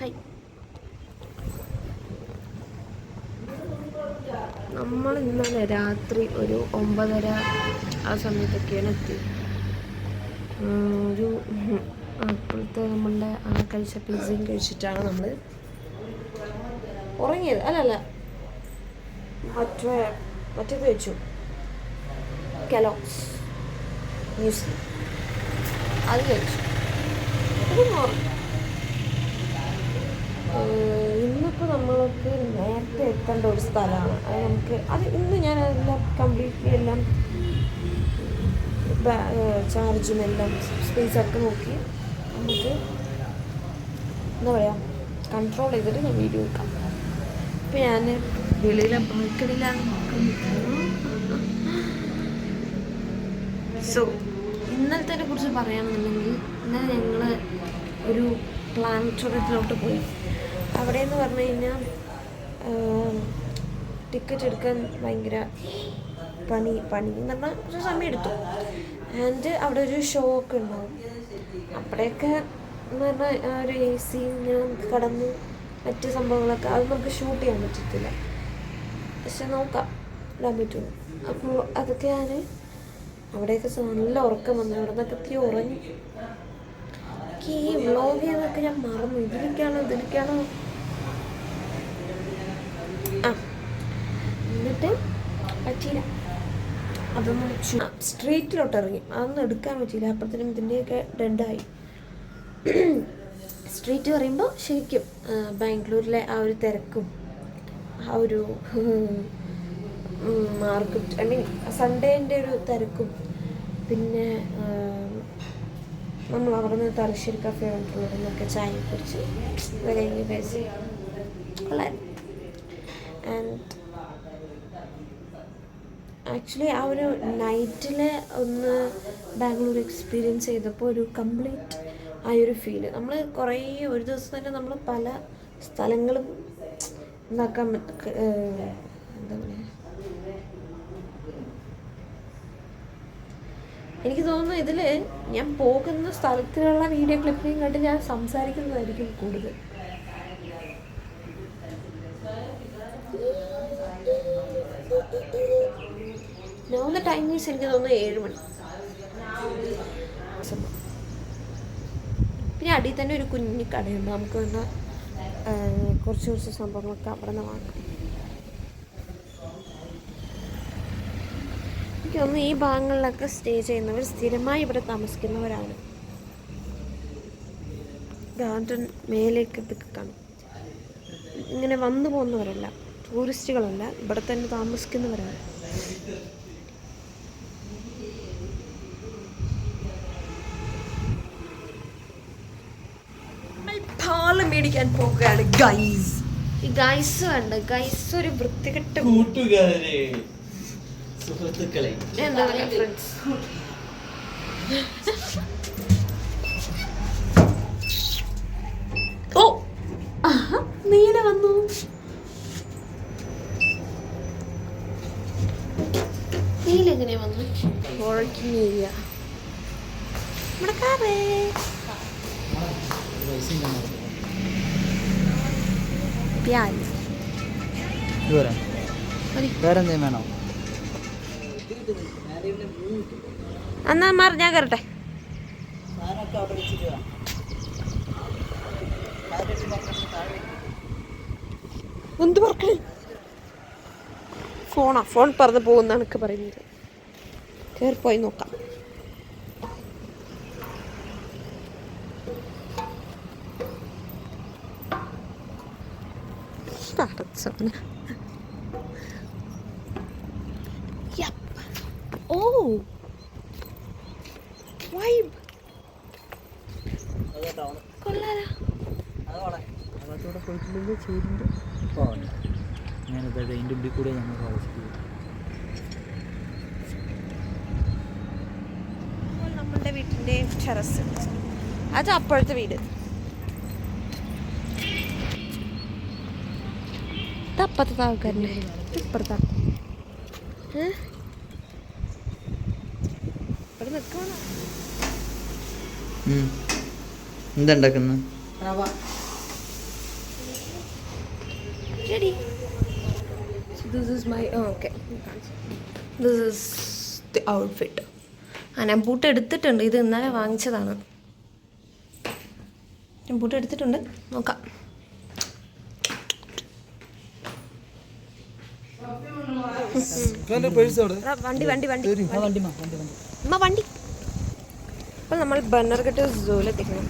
Hi. നമ്മൾ ഇന്നലെ രാത്രി ഒരു 9:30 ആ സമയത്തൊക്കെയാണ് എത്തി. ഒരു അപ്പോഴത്തെ നമ്മളുടെ കഴിച്ച പിസയും കഴിച്ചിട്ടാണ് നമ്മൾ ഉറങ്ങിയത്. അല്ലല്ല, മറ്റേത് കഴിച്ചു, കെലോഗ്സ് മ്യൂസ്ലി, അത് കഴിച്ചു. ഇന്നിപ്പോൾ നമ്മൾക്ക് നേരത്തെ എത്തേണ്ട ഒരു സ്ഥലമാണ്. അത് ഇന്ന് ഞാൻ അതെല്ലാം കംപ്ലീറ്റ്ലി എല്ലാം ചാർജും എല്ലാം സ്പേസൊക്കെ നോക്കി നമുക്ക് എന്താ പറയുക കൺട്രോൾ ചെയ്തിട്ട് ഞാൻ വീഡിയോ എടുക്കാം. ഇപ്പം ഞാൻ വെളിയിലെ ബാൽക്കണിയിലാണ് നോക്കുന്നത്. സോ ഇന്നലത്തെ കുറിച്ച് പറയുകയാണെന്നുണ്ടെങ്കിൽ, ഇന്നലെ ഞങ്ങൾ ഒരു പ്ലാനറ്റോറിയത്തിലോട്ട് പോയി. അവിടെ എന്ന് പറഞ്ഞു കഴിഞ്ഞാൽ ടിക്കറ്റ് എടുക്കാൻ ഭയങ്കര പണി എന്ന് പറഞ്ഞാൽ ഒരു സമയം എടുത്തു. ആൻഡ് അവിടെ ഒരു ഷോ ഒക്കെ ഉണ്ടാവും. അവിടെയൊക്കെ എന്ന് പറഞ്ഞാൽ ഒരു AC ഇങ്ങനെ കടന്ന് മറ്റ് സംഭവങ്ങളൊക്കെ അത് നമുക്ക് ഷൂട്ട് ചെയ്യാൻ പറ്റത്തില്ല, പക്ഷെ നോക്കാം ഇടാൻ പറ്റുള്ളൂ. അപ്പോൾ അതൊക്കെ ഞാൻ അവിടെയൊക്കെ നല്ല ഉറക്കം വന്നു. അവിടെ നിന്നൊക്കെ ഒത്തിരി ഉറങ്ങി. എനിക്ക് ഈ വ്ളോഗ് ചെയ്യാനൊക്കെ ഞാൻ മറന്നു. ഇതിലേക്കാണോ എന്നിട്ട് പറ്റിയില്ല. അതൊന്നും സ്ട്രീറ്റിലോട്ട് ഇറങ്ങി, അതൊന്നും എടുക്കാൻ പറ്റിയില്ല. അപ്പോഴത്തേനും ഇതിൻ്റെയൊക്കെ ഡെഡായി. സ്ട്രീറ്റ് പറയുമ്പോൾ ശരിക്കും ബാംഗ്ലൂരിലെ ആ ഒരു തിരക്കും ആ ഒരു മാർക്കറ്റ്, സൺഡേൻ്റെ ഒരു തിരക്കും, പിന്നെ നമ്മൾ അവിടെ നിന്ന് തലശ്ശേരി കഫേ വന്നിട്ടുള്ളതൊക്കെ ചായ കുടിച്ച് കഴിഞ്ഞ് കഴിച്ച് കൊള്ളായിരുന്നു. ആൻഡ് ആക്ച്വലി ആ ഒരു നൈറ്റിൽ ഒന്ന് ബാംഗ്ലൂർ എക്സ്പീരിയൻസ് ചെയ്തപ്പോൾ ഒരു കംപ്ലീറ്റ് ആ ഒരു ഫീല്. നമ്മൾ കുറേ ഒരു ദിവസം തന്നെ നമ്മൾ പല സ്ഥലങ്ങളും എന്താക്കാൻ എന്താ പറയുക, എനിക്ക് തോന്നുന്നു ഇതിൽ ഞാൻ പോകുന്ന സ്ഥലത്തിലുള്ള വീഡിയോ ക്ലിപ്പിനെയും കണ്ട് ഞാൻ സംസാരിക്കുന്നതായിരിക്കും കൂടുതൽ. ഞാൻ ടൈം മീൻസ് എനിക്ക് തോന്നുന്നു 7 മണി. പിന്നെ അടിയിൽ തന്നെ ഒരു കുഞ്ഞു കടയുണ്ട്. നമുക്ക് വന്നാൽ കുറച്ച് സംഭവങ്ങളൊക്കെ അവിടെ നിന്ന് വാങ്ങാം. എനിക്ക് തോന്നുന്നു ഈ ഭാഗങ്ങളിലൊക്കെ സ്റ്റേ ചെയ്യുന്നവർ സ്ഥിരമായി ഇവിടെ താമസിക്കുന്നവരാണ്. ഗാർഡൻ മേലേക്കൊക്കെ കാണും. ഇങ്ങനെ വന്നു പോകുന്നവരല്ല, ടൂറിസ്റ്റുകളല്ല, ഇവിടെ തന്നെ താമസിക്കുന്നവരാണ്. പാല് മേടിക്കാൻ പോകുകയാണ് ഗൈസ്. ഈ ഗൈസ് കണ്ട് ഗൈസ് ഒരു വൃത്തികെട്ട കൂട്ടുകാരെ, സുഹൃത്തുക്കളെ, എന്താ പറയുക ഫ്രണ്ട്സ്. ഓ നീല വന്നു. നീല എങ്ങനെ വന്നു? വർക്കിംഗ് ഏരിയ നമ്മുടെ കാറേ. വേറെന്തേലും വേണോ? എന്നാ മാറി ഞാൻ കയറട്ടെ. എന്ത് പറക്കണേ? ഫോൺ പറന്ന് പോകുന്നാണ് ഒക്കെ പറയുന്നത്. കയറിപ്പോയി നോക്കാം. അതിൻ്റെ ഉള്ളിൽ കൂടെ ഞങ്ങൾ താമസിക്കുന്നത്. നമ്മളുടെ വീട്ടിൻ്റെ ടെറസ്, അത് അപ്പോഴത്തെ വീട്. ഇതപ്പുറത്തെ ആൾക്കാരുടെ ഇപ്പുറത്താ. ഇവിടെ നിൽക്കണം. എന്താ ഉണ്ടാക്കുന്നത്? ready. So this is my okay. This is the outfit. ഞാൻ ബൂട്ട് എടുത്തിട്ടുണ്ട്. ഇത് ഇന്നലെ വാങ്ങിച്ചതാണ്. ഞാൻ ബൂട്ട് എടുത്തിട്ടുണ്ട്. നോക്കാം. വണ്ടി അപ്പോൾ നമ്മൾ ബന്നർഘട്ട് സൂലെത്തിക്കണം.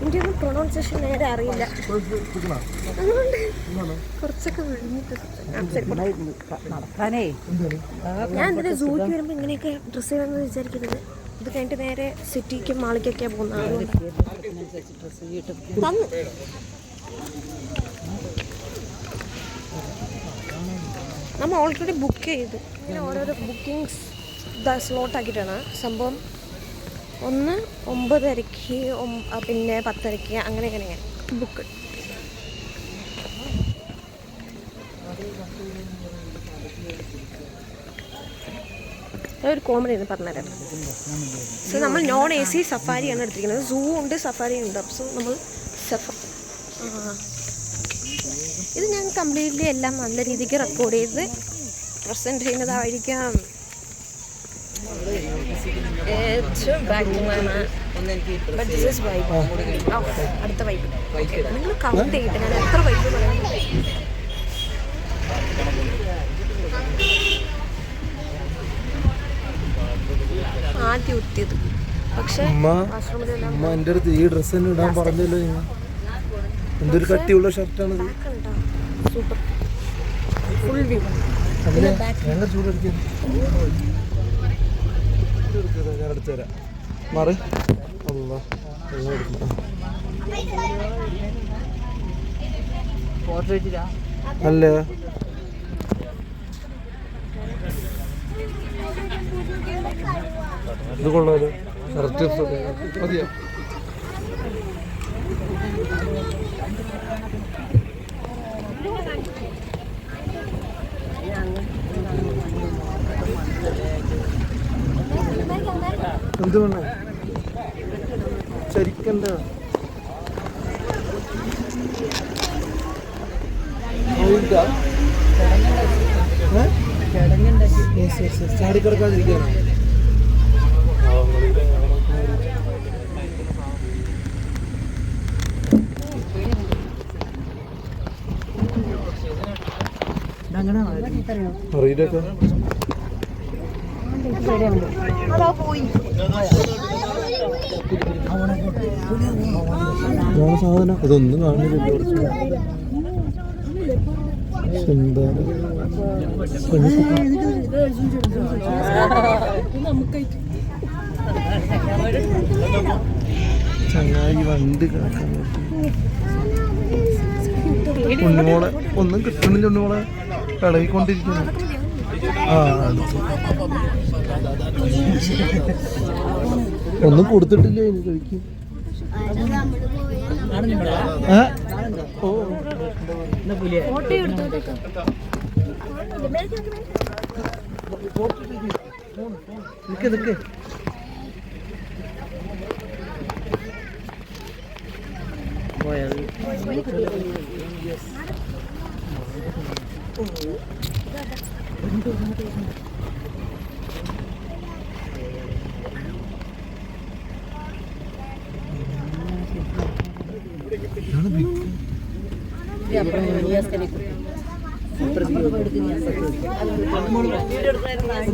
എൻ്റെ ഒന്നും പ്രൊണൗൺസിയേഷൻ നേരെ അറിയില്ല, അതുകൊണ്ട് കുറച്ചൊക്കെ ഞാൻ ഇതിൻ്റെ സൂക്ക് വരുമ്പോൾ ഇങ്ങനെയൊക്കെ ഡ്രസ്സ് ചെയ്യണമെന്ന് വിചാരിക്കുന്നത്. ഇത് കഴിഞ്ഞിട്ട് നേരെ സിറ്റിക്കും മാളിക്കൊക്കെയാണ് പോകുന്നത്. നമ്മൾ ഓൾറെഡി ബുക്ക് ചെയ്തു. ഇങ്ങനെ ഓരോരോ ബുക്കിങ്സ് സ്ലോട്ട് ആക്കിയിട്ടാണ് സംഭവം. 1 9:30, പിന്നെ 10:30, അങ്ങനെ ബുക്ക്. ഒരു കോമഡി എന്ന് പറഞ്ഞുതരാം. സോ നമ്മൾ നോൺ AC സഫാരിയാണ് എടുത്തിരിക്കുന്നത്. സൂ ഉണ്ട്, സഫാരി ഉണ്ട്. സോ നമ്മൾ ഇത് ഞാൻ കംപ്ലീറ്റ്ലി എല്ലാം നല്ല രീതിക്ക് റെക്കോർഡ് ചെയ്ത് പ്രസൻറ്റ് ചെയ്യുന്നതായിരിക്കാം. അടുത്ത വൈബ് നിങ്ങൾ കൗണ്ട് ചെയ്തിട്ട് ഞാൻ എത്ര വൈബ് പറയുന്നത്. ആദ്യം ഉത്തിയത് പക്ഷേ എൻ്റെ അടുത്ത് ഈ ഡ്രസ്സ് തന്നെ ഇടാൻ പറഞ്ഞല്ലോ. എന്തൊരു കട്ടിയുള്ള ഷർട്ടാണ്. Super full view. ഞങ്ങൾ ചൂടെടുക്കാൻ ഞാൻ എടുത്തു തരാം. മാറി അല്ലേ ഇത് കൊള്ളാലോ. കറക്റ്റ് മതിയോ? എന്ത് വേണം ശരിക്കണ്ട ചാടിക്കിടക്കാതിരിക്കാനോ? അറിയില്ലൊക്കെ സാധനം അതൊന്നും കാണില്ല. ചങ്ങായി വണ്ടി കിടക്കാൻ ഉണ്ണിമോളെ ഒന്നും കിട്ടണില്ല. ഉണ്ണിമോളെ ഇളകിക്കൊണ്ടിരിക്കുന്നു. ഒന്നും കൊടുത്തിട്ടില്ലേ ഇനി കഴിക്കും.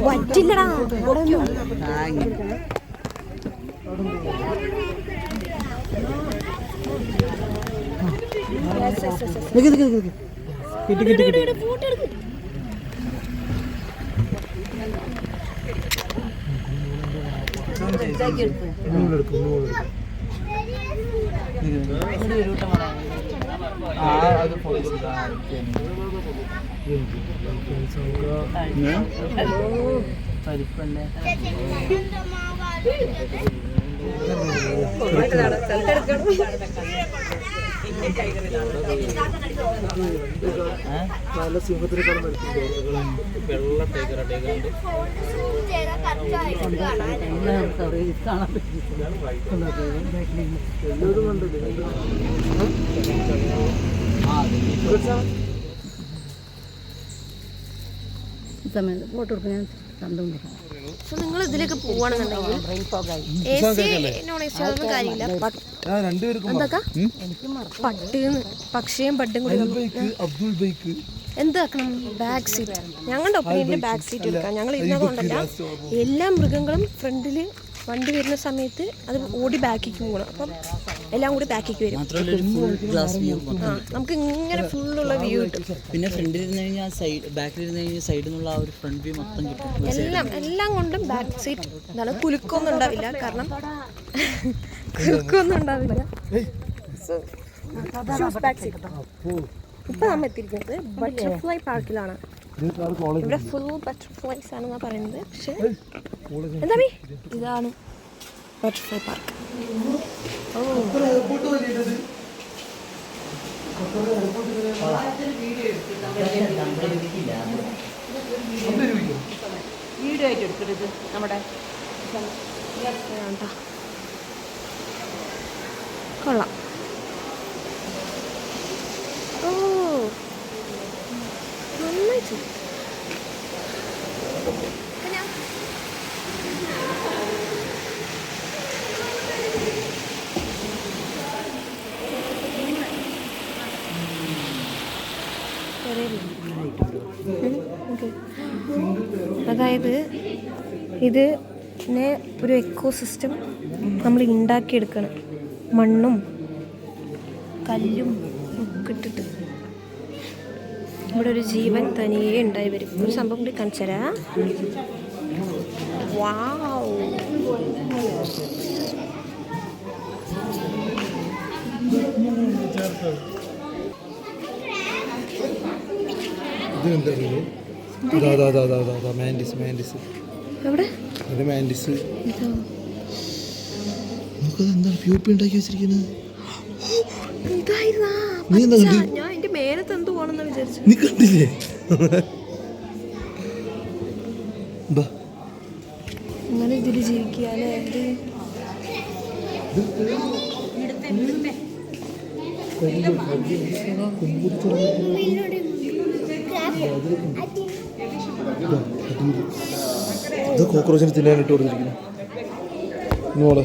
പറ്റില്ലടാ. പരിപ്പല്ലേ നല്ല സിംഹത്തിനെക്കാളും സമയത്ത് ഫോട്ടോ എടുക്കും ഞാൻ കണ്ടു കൊടുക്കാം. സോ നിങ്ങൾ ഇതിലേക്ക് പോവാണെന്നുണ്ടെങ്കിൽ AC നോൺ AC ഒന്നും കാര്യമില്ല. എന്തൊക്കെ പക്ഷിയും പട്ടും കൂടി അബ്ദുൾ ബൈക്ക് എന്താക്കണം ബാക്ക് സീറ്റ്. ഞങ്ങളുടെ ഒപ്പീനിയനിൽ ബാക്ക് സീറ്റ് എടുക്കാം. ഞങ്ങൾ ഇരുന്നതുകൊണ്ടല്ല, എല്ലാ മൃഗങ്ങളും ഫ്രണ്ടിൽ വണ്ടി വരുന്ന സമയത്ത് അത് ഓടി ബാക്കിക്ക് പോകണം. അപ്പം എല്ലാം കൂടി ബാക്കിക്ക് വരും. നമുക്ക് ഇങ്ങനെ ഫുള്ളുള്ള വ്യൂ കിട്ടും. പിന്നെ ഫ്രണ്ടിൽ ഇരുന്ന് കഴിഞ്ഞാൽ ബാക്കിൽ ഇരുന്ന് കഴിഞ്ഞാൽ സൈഡിൽ നിന്നുള്ള ആ ഒരു ഫ്രണ്ട് വ്യൂ മൊത്തം കിട്ടും. എല്ലാം കൊണ്ടും ബാക്ക് സീറ്റ് എന്താണ് കുലുക്കൊന്നും ഉണ്ടാവില്ല. കാരണം കുലുക്കൊന്നും ഉണ്ടാവില്ല. So choose back seat. ഇപ്പൊ നമ്മൾ എത്തിയിരിക്കുന്നത് ബട്ടർഫ്ലൈ പാർക്കിലാണ്. ഇവിടെ ഫുൾ ബട്ടർഫ്ലൈസ് ആണെന്നാ പറയുന്നത്. പക്ഷെ എന്താ ഇതാണ് ബട്ടർഫ്ലൈ പാർക്ക്. വീഡിയോ ആയിട്ട് എടുക്കരുത് നമ്മുടെ കൊള്ളാം. ഓ നന്നായിട്ട് അതായത് ഇതിനെ ഒരു എക്കോസിസ്റ്റം നമ്മൾ ഉണ്ടാക്കിയെടുക്കണം. മണ്ണും കല്ലും ഒക്കെ ഇട്ടിട്ട് ഇവിടെ ഒരു ജീവൻ തനിയെ ഉണ്ടായി വരും. ഒരു സംഭവം കൂടി കാണിച്ചു തരാം. വാവ്, എവിടെ മാൻഡിസ് ഇതോ ഉണ്ടാക്കി വെച്ചിരിക്കുന്നത്. ഞാൻ എന്റെ മേലത്ത് എന്ത് പോകണമെന്ന് വിചാരിച്ചു. നീ കണ്ടില്ലേ? അങ്ങനെ ഇതില് ജീവിക്കാല്ലേ. ഇത് കോക്രോച്ചിന് തിന്നാനിട്ട് കൊടുത്തിരിക്കുന്നു. മോളെ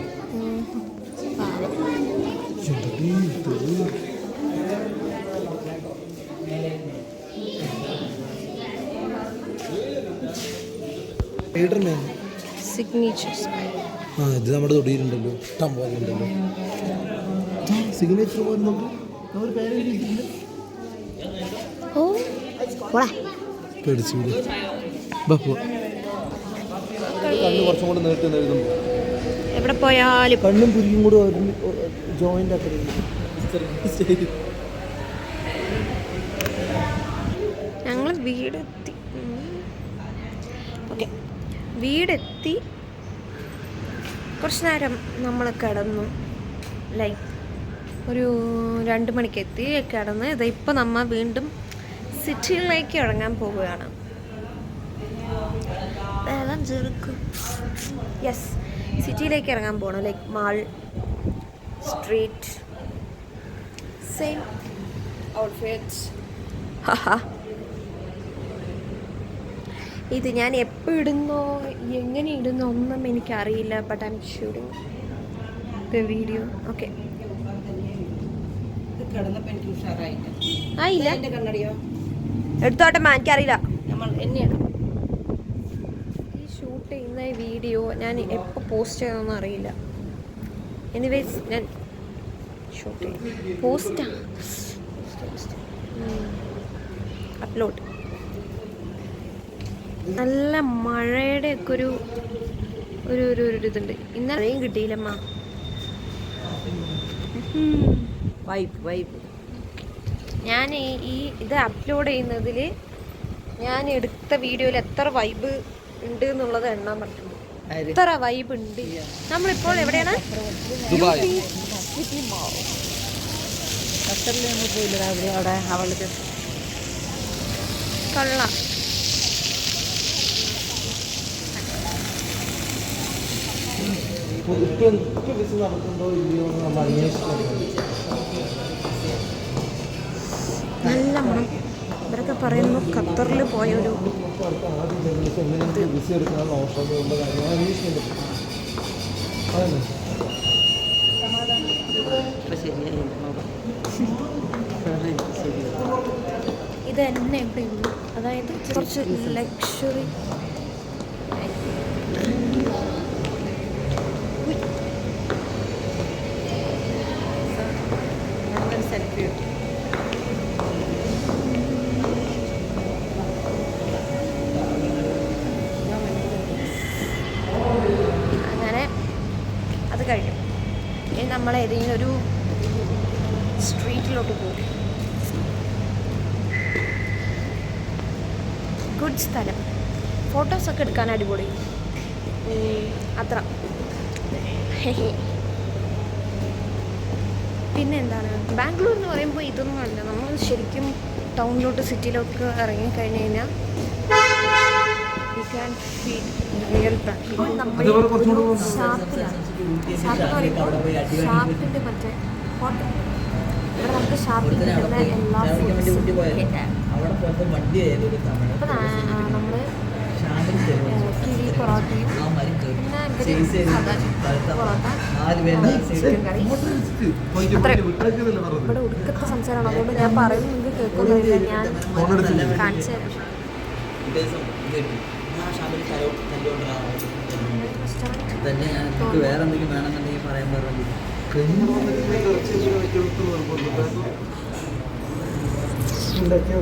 സിഗ്നേച്ചേഴ്സ്. ഇത് നമ്മുടെ തൊടിയിലുണ്ടല്ലോ, ഇഷ്ടം പോലെ ഉണ്ടല്ലോ സിഗ്നേച്ചർ. ഓ പേടിച്ചു കണ്ണ് കുറച്ചും കൂടെ നീട്ടി എഴുതുമ്പോൾ എവിടെ പോയാലും കണ്ണും പുരിയും കൂടെ ജോയിന്റ് ആക്കി. ഞങ്ങൾ വീടെത്തി. ഓക്കെ, വീടെത്തി. കുറച്ച് നേരം നമ്മൾ കിടന്നു. ലൈക്ക് ഒരു 2 മണിക്ക് എത്തി കിടന്ന്. ഇപ്പം നമ്മൾ വീണ്ടും സിറ്റിയിലേക്ക് ഇറങ്ങാൻ പോവുകയാണ്. വെള്ളം ചെറുക്കും. യെസ്, സിറ്റിയിലേക്ക് ഇറങ്ങാൻ പോകണം. Like mall, street, same outfits. ഇത് ഞാൻ എപ്പോൾ ഇടുന്നോ എങ്ങനെ ഇടുന്നോ ഒന്നും എനിക്കറിയില്ല. But I M shooting the video. Okay, ആയില്ല എടുത്തോട്ടെ, എനിക്കറിയില്ല. ഈ ഷൂട്ട് ചെയ്യുന്ന വീഡിയോ ഞാൻ എപ്പോൾ പോസ്റ്റ് ചെയ്യണമെന്ന് അറിയില്ല. എനിവേസ് ഞാൻ ഷൂട്ട് ചെയ്യും. പോസ്റ്റാ അപ്ലോഡ്. നല്ല മഴയുടെ ഒക്കെ ഒരു ഇതുണ്ട്. ഇന്നലെയും കിട്ടിയില്ലമ്മ. ഞാൻ ഇത് അപ്ലോഡ് ചെയ്യുന്നതിൽ ഞാൻ എടുത്ത വീഡിയോയിൽ എത്ര വൈബ് ഉണ്ട് എന്നുള്ളത് എണ്ണാൻ പറ്റും. എത്ര വൈബ് ഉണ്ട്. നമ്മളിപ്പോൾ എവിടെയാണ്? കൊള്ളാം. നല്ല മണം. ഇവിടെ എന്നൊക്കെ പറയുന്നു ഖത്തറിൽ പോയൊരു വിസ എടുക്കാനുള്ള ഓപ്ഷൻ അതന്നെ. ഇപ്പം ശരിയായി ഇത് തന്നെ ഇവിടെ ഉള്ളൂ. അതായത് കുറച്ച് ലക്ഷറി സെൽഫി അങ്ങനെ അത് കഴിഞ്ഞു. ഇനി നമ്മൾ ഏതെങ്കിലും ഒരു സ്ട്രീറ്റിലോട്ട് പോകും. ഗുഡ് സ്ഥലം, ഫോട്ടോസൊക്കെ എടുക്കാൻ അടിപൊളി. അത്ര പിന്നെ എന്താണ്, ബാംഗ്ലൂർ എന്ന് പറയുമ്പോൾ ഇതൊന്നും അല്ല. നമ്മൾ ശരിക്കും ടൗണിലോട്ട് സിറ്റിയിലൊക്കെ ഇറങ്ങിക്കഴിഞ്ഞ് കഴിഞ്ഞാൽ you can feel real Bangalore. നമ്മൾ ഷാപ്പിലാണ്. ഷാപ്പിൻ്റെ മറ്റേ ഹോട്ടൽ. ഇവിടെ നമുക്ക് ഷാപ്പിൽ കിട്ടുന്ന എല്ലാ ഫുഡ്സും ഇപ്പം നമ്മൾ കിഴി പൊറോട്ടയും പിന്നെ പൊറോട്ട ചിക്കൻ കറി അത്രയും. ഇവിടെ ഒടുക്കത്തെ സംസാരമാണ്, അതുകൊണ്ട് ഞാൻ പറയുന്നത് നിങ്ങൾക്ക് കേൾക്കുന്നില്ല. ഞാൻ കാണിച്ചു തരാം. റെസ്റ്റോറൻറ്റ് വേറെ എന്തെങ്കിലും വേണമെന്നുണ്ടെങ്കിൽ പറയാൻ പറഞ്ഞു. ഉണ്ടാക്കിയ